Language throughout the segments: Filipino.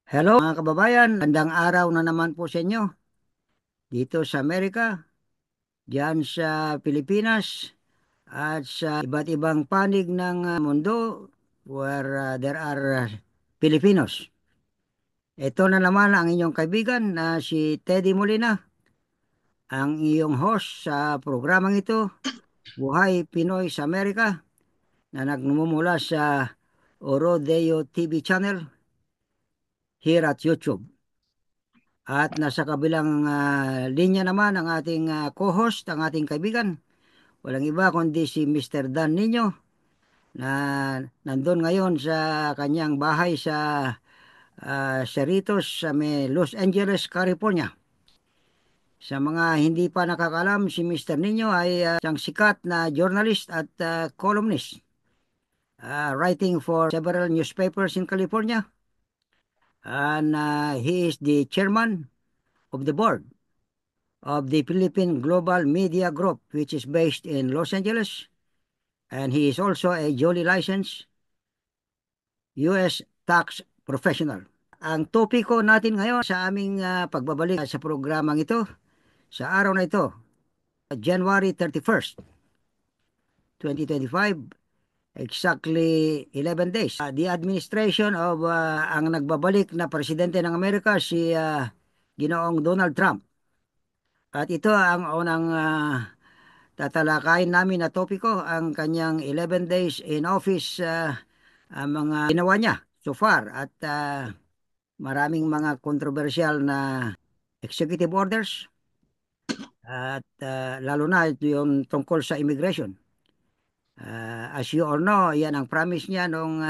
Hello mga kababayan, gandang araw na naman po sa inyo dito sa Amerika, diyan sa Pilipinas at sa iba't ibang panig ng mundo where there are Filipinos. Ito na naman ang inyong kaibigan na si Teddy Molina, ang iyong host sa programang ito, Buhay Pinoy sa Amerika, na nagmumula sa Orodeo TV channel here at YouTube. At nasa kabilang linya naman ang ating co-host, ang ating kaibigan. Walang iba kundi si Mr. Dan Nino na nandun ngayon sa kanyang bahay sa Cerritos sa may Los Angeles, California. Sa mga hindi pa nakakalam, si Mr. Nino ay isang sikat na journalist at columnist, writing for several newspapers in California. And he is the chairman of the board of the Philippine Global Media Group, which is based in Los Angeles. And he is also a duly licensed U.S. tax professional. Ang topiko natin ngayon sa aming pagbabalik sa programang ito, sa araw na ito, January 31st, 2025, exactly 11 days. The administration of ang nagbabalik na presidente ng Amerika, si Ginoong Donald Trump. At ito ang unang tatalakayin namin na topiko, ang kanyang 11 days in office, ang mga ginawa niya so far at maraming mga controversial na executive orders at lalo na ito yung tungkol sa immigration. As you all know, yan ang promise niya noong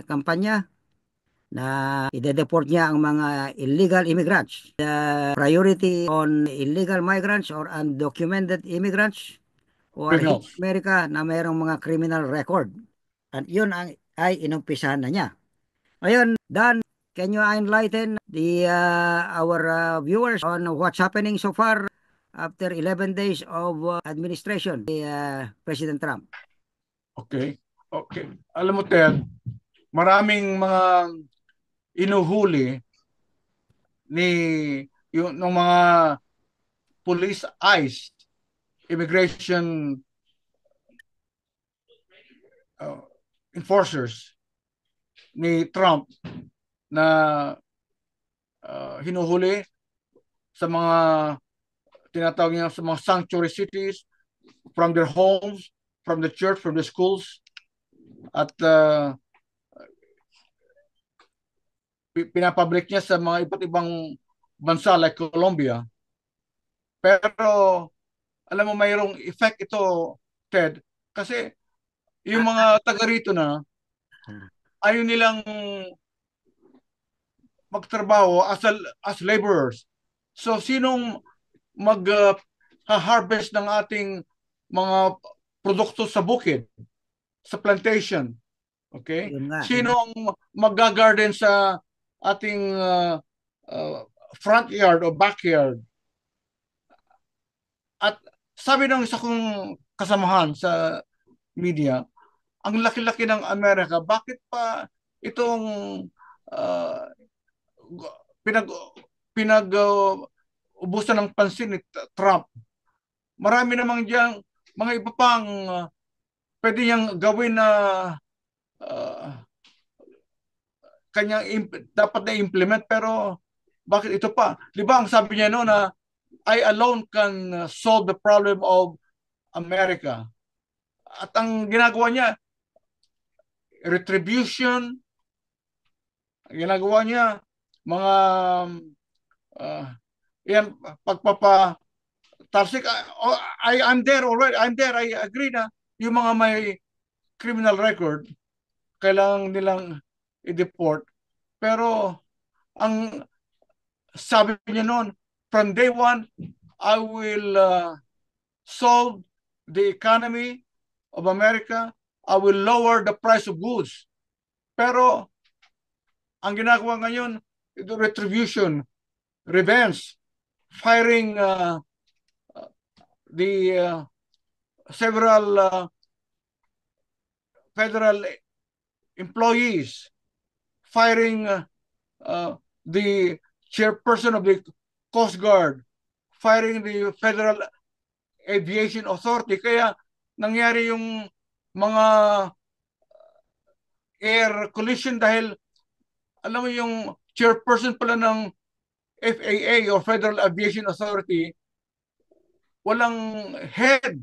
kampanya na ide-deport niya ang mga illegal immigrants. The priority on illegal migrants or undocumented immigrants who are here in Criminals. America na mayroong mga criminal record. At yun ay inumpisahan na niya. Ngayon, Dan, can you enlighten the our viewers on what's happening so far after 11 days of administration by President Trump? Okay. Okay. Alam mo, Ted, maraming mga inuhuli ni yung ng mga police ICE immigration uh, enforcers ni Trump na hinuhuli sa mga tinatawag niya sa mga sanctuary cities, from their homes, from the church, from the schools, at pinapublic niya sa mga iba't ibang bansa like Colombia. Pero alam mo, mayroong effect ito, Ted, kasi yung mga taga rito na Ah, ayaw nilang magtrabaho as laborers. So sinong mag-harvest ng ating mga produkto sa bukid, sa plantation? Okay? Yun nga. Sinong mag-garden sa ating uh, front yard o backyard? At sabi ng isa kong kasamahan sa media, ang laki-laki ng Amerika, bakit pa itong uh, pinag pinag ubusan ng pansin ni Trump? Marami namang diyang mga iba pang pwede niyang gawin na uh, dapat na implement, pero bakit ito pa? Di ba ang sabi niya noon na I alone can solve the problem of America. At ang ginagawa niya, retribution, ginagawa niya mga uh, yan, pagpapa Tarsik, I'm there already. I'm there. I agree na yung mga may criminal record, kailangan nilang i-deport. Pero ang sabi niya noon, from day one, I will solve the economy of America. I will lower the price of goods. Pero ang ginagawa ngayon, ito retribution, revenge, firing the several federal employees, firing the chairperson of the Coast Guard firing the Federal Aviation Authority. Kaya nangyari yung mga air collision dahil alam mo yung chairperson pala ng FAA or Federal Aviation Authority walang head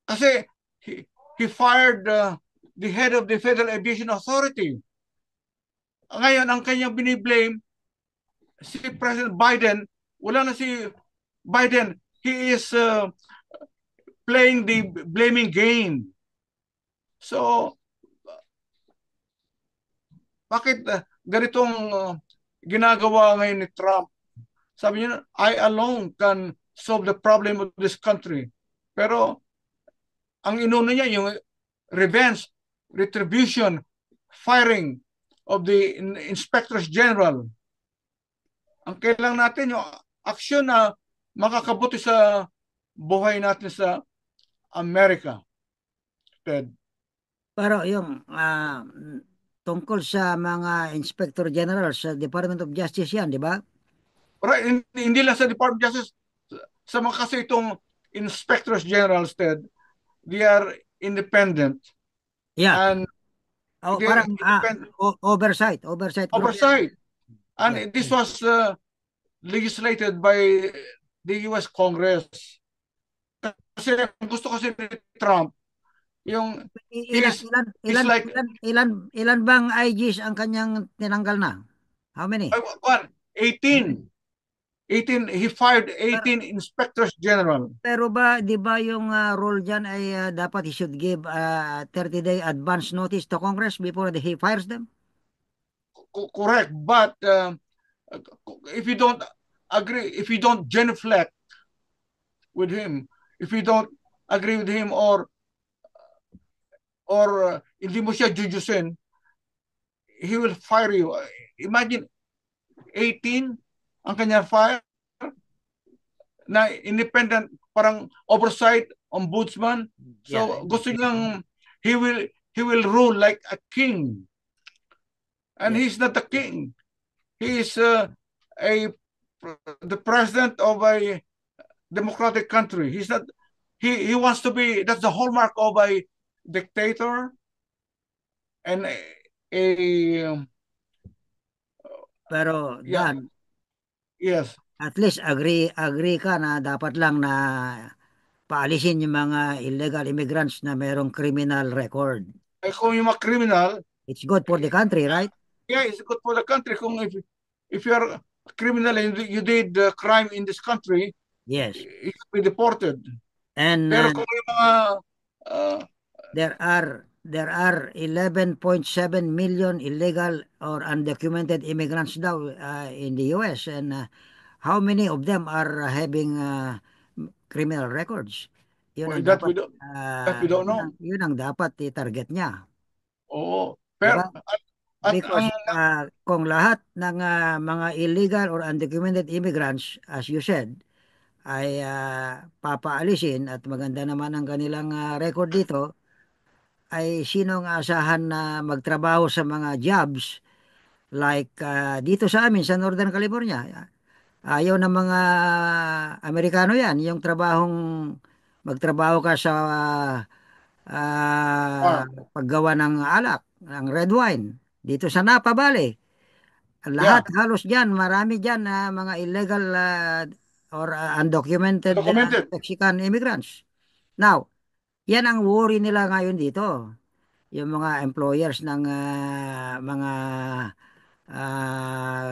kasi he fired the head of the Federal Aviation Authority. Ngayon, ang kanyang biniblame si President Biden, wala na si Biden. He is playing the blaming game. So, bakit ganitong ginagawa ngayon ni Trump? Sabi niya, I alone can solve the problem of this country. Pero, ang inuna niya yung revenge, retribution, firing of the inspectors general. Ang kailangan natin yung aksyon na makakabuti sa buhay natin sa Amerika. Ted. Pero yung tungkol sa mga Inspector General sa Department of Justice yan, di ba? Right, hindi lang sa Department of Justice, sa mga kasi itong inspectors general, Ted, they are independent Yeah. and O, they are parang independent oversight group yan. oversight. And Yeah. this was legislated by the US Congress. Kasi gusto kasi ni Trump, yung Ilan, he's, ilan, he's ilan, like, ilan, ilan, ilan bang IGs ang kanyang tinanggal na? How many? 18. 18, he fired Pero, 18 inspectors general. pero ba, di ba yung rule dyan ay dapat he should give 30-day advance notice to Congress before he fires them? Correct, but if you don't agree, if you don't genuflect with him, if you don't agree with him or hindi mo siya jujusin, he will fire you. Imagine 18 ang kanya fire na independent, parang oversight ombudsman. So Yeah. gusto niyang he will rule like a king. And Yeah. he's not a king. He is the president of a democratic country. He's not. He wants to be. That's the hallmark of a dictator and a Pero yeah, Dan, yes. at least agree ka na dapat lang na paalisin yung mga illegal immigrants na merong criminal record. Kung yung mga criminal, It's good for the country, right? yeah, it's good for the country. Kung if you're a criminal and you did crime in this country, Yes. you can be deported. And Pero kung yung mga uh, there are 11.7 million illegal or undocumented immigrants daw in the US, and how many of them are having criminal records? Yun ang that dapat we don't know. yun ang dapat i-target niya, Oo. 'di Pero ba? Because kung lahat ng mga illegal or undocumented immigrants, as you said, ay papaalisin at maganda naman ang kanilang record dito, ay sinong asahan na magtrabaho sa mga jobs like dito sa amin sa Northern California. Ayaw ng mga Amerikano yan, yung magtrabaho ka sa ah, farm. paggawa ng alak, ng red wine, dito sa Napa Valley. Yeah, Lahat halos dyan, marami dyan na mga illegal or undocumented documented. Mexican immigrants. Now, yan ang worry nila ngayon dito. Yung mga employers ng mga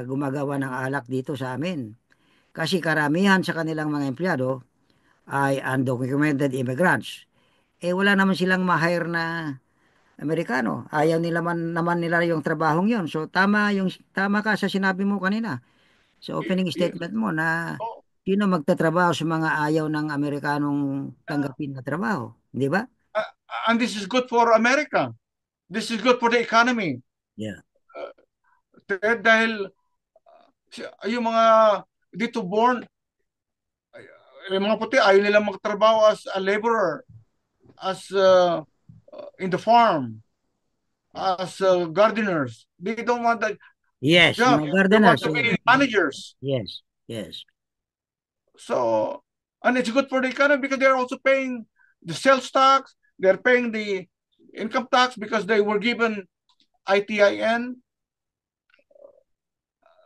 gumagawa ng alak dito sa amin. Kasi karamihan sa kanilang mga empleyado ay undocumented immigrants. Wala naman silang ma-hire na Amerikano. Ayaw nila naman nila yung trabahong yon. So tama ka sa sinabi mo kanina. Sa opening Yes. statement mo na Oh, sino magtatrabaho sa mga ayaw ng Amerikanong tanggapin na trabaho, di ba? uh, and this is good for America. This is good for the economy. Yeah. Dahil yung mga dito born, yung mga puti, ayaw nila magtrabaho as a laborer, as in the farm, as gardeners. They don't want that. Yes, job. mga They want gardeners. to be managers. Yes, yes. So, and it's good for the economy because they're also paying the sales tax, they're paying the income tax because they were given ITIN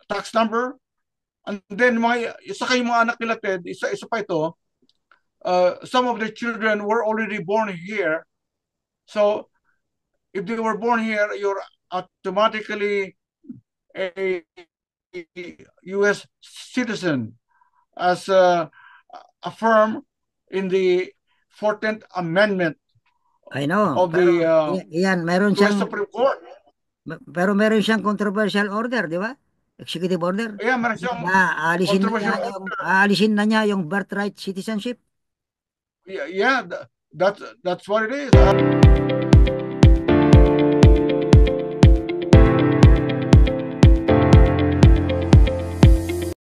tax number. And then isa kayong mga anak nila, Ted, isa pa ito, some of the children were already born here. So, if they were born here, you're automatically a U.S. citizen as affirmed in the 14th Amendment I know, of pero the iyan, meron U.S. siyang, Supreme Court. pero meron siyang controversial order, di ba? Executive order. Ayan, meron siyang Na controversial. aalisin na niya yung birthright citizenship. Yeah, that's what it is.